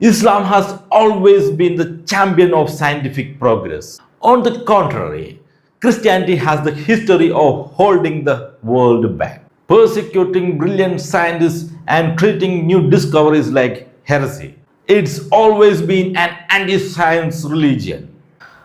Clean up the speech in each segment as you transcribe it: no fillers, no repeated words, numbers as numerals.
Islam has always been the champion of scientific progress. On the contrary, Christianity has the history of holding the world back, persecuting brilliant scientists and treating new discoveries like heresy. It's always been an anti science religion.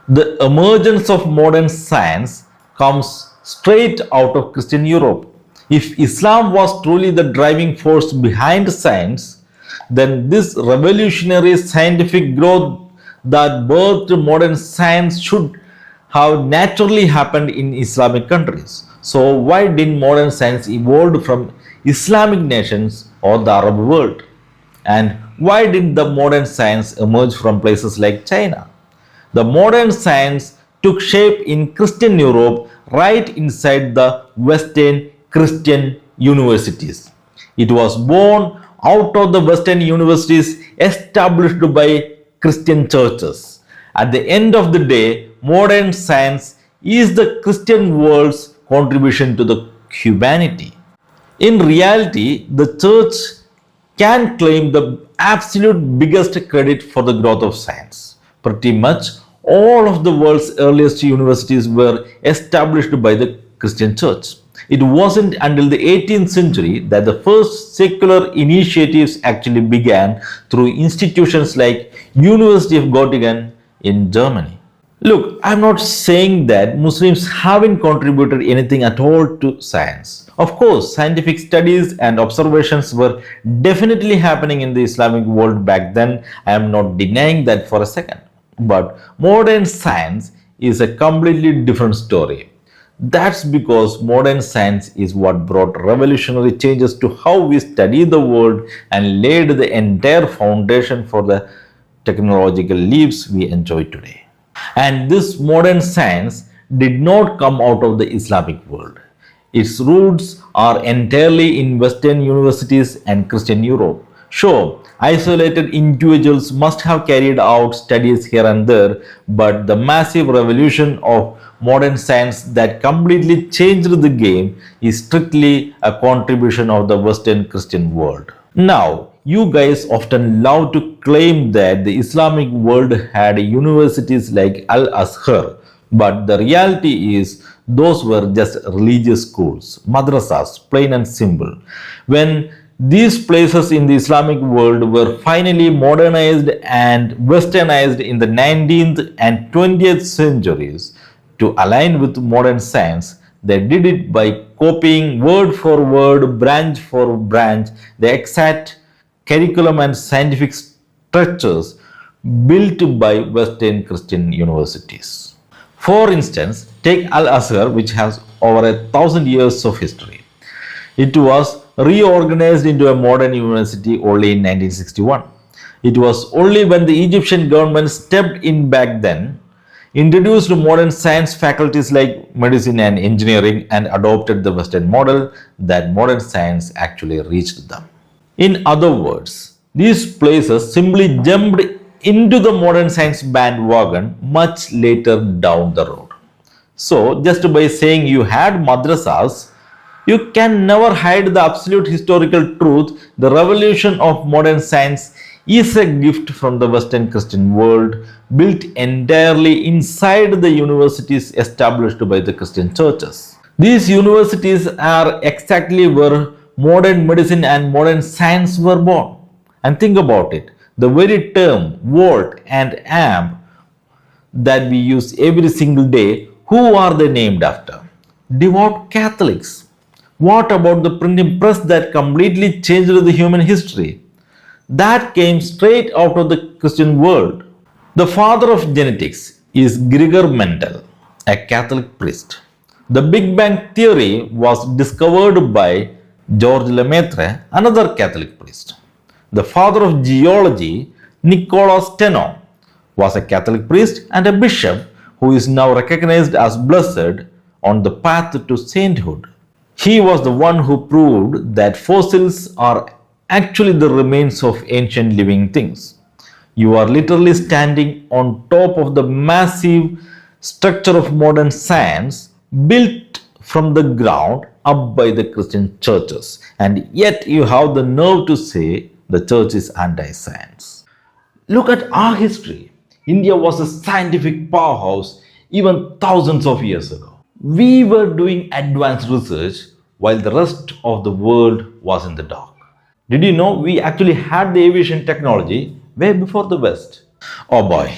The emergence of modern science comes straight out of Christian Europe. If Islam was truly the driving force behind science, then this revolutionary scientific growth that birthed modern science should have naturally happened in Islamic countries. So, why did modern science evolve from Islamic nations or the Arab world? And why did the modern science emerge from places like China? The modern science took shape in Christian Europe right inside the Western Christian universities. It was born out of the Western universities established by Christian churches. At the end of the day, modern science is the Christian world's contribution to the humanity. In reality, the church can claim the absolute biggest credit for the growth of science. Pretty much all of the world's earliest universities were established by the Christian church. It wasn't until the 18th century that the first secular initiatives actually began through institutions like University of Göttingen in Germany. Look, I'm not saying that Muslims haven't contributed anything at all to science. Of course, scientific studies and observations were definitely happening in the Islamic world back then. I am not denying that for a second. But modern science is a completely different story. That's because modern science is what brought revolutionary changes to how we study the world and laid the entire foundation for the technological leaps we enjoy today. And this modern science did not come out of the Islamic world. Its roots are entirely in Western universities and Christian Europe. Sure, isolated individuals must have carried out studies here and there, but the massive revolution of modern science that completely changed the game is strictly a contribution of the Western Christian world. Now, you guys often love to claim that the Islamic world had universities like Al Azhar, but the reality is those were just religious schools, madrasas, plain and simple. When these places in the Islamic world were finally modernized and westernized in the 19th and 20th centuries to align with modern science, they did it by copying word for word, branch for branch, the exact curriculum and scientific structures built by Western Christian universities. For instance, take Al Azhar, which has over 1,000 years of history. It was reorganized into a modern university only in 1961. It was only when the Egyptian government stepped in back then, introduced modern science faculties like medicine and engineering, and adopted the Western model that modern science actually reached them. In other words, these places simply jumped into the modern science bandwagon much later down the road. So, just by saying you had madrasas, you can never hide the absolute historical truth. The revolution of modern science is a gift from the Western Christian world, built entirely inside the universities established by the Christian churches. These universities are exactly where modern medicine and modern science were born. And think about it, the very term volt and amp that we use every single day, who are they named after? Devout Catholics. What about the printing press that completely changed the human history? That came straight out of the Christian world. The father of genetics is Gregor Mendel, a Catholic priest. The Big Bang theory was discovered by George Lemaitre, another Catholic priest. The father of geology, Nicolas Steno, was a Catholic priest and a bishop who is now recognized as blessed on the path to sainthood. He was the one who proved that fossils are actually the remains of ancient living things. You are literally standing on top of the massive structure of modern science built from the ground up by the Christian churches, and yet you have the nerve to say the church is anti-science. Look at our history. India was a scientific powerhouse even thousands of years ago. We were doing advanced research while the rest of the world was in the dark. Did you know we actually had the aviation technology way before the West? Oh boy,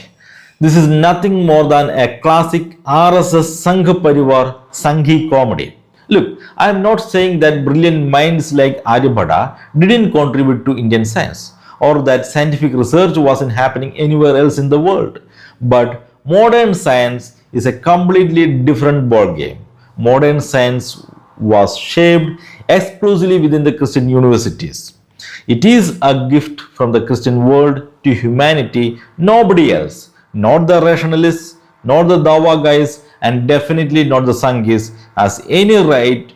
this is nothing more than a classic RSS Sangha Parivar Sanghi comedy. Look, I am not saying that brilliant minds like Aryabhata didn't contribute to Indian science or that scientific research wasn't happening anywhere else in the world. But modern science is a completely different ballgame. Modern science was shaped exclusively within the Christian universities. It is a gift from the Christian world to humanity, nobody else. Not the rationalists, not the Dawah guys, and definitely not the Sanghis has any right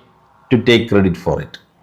to take credit for it.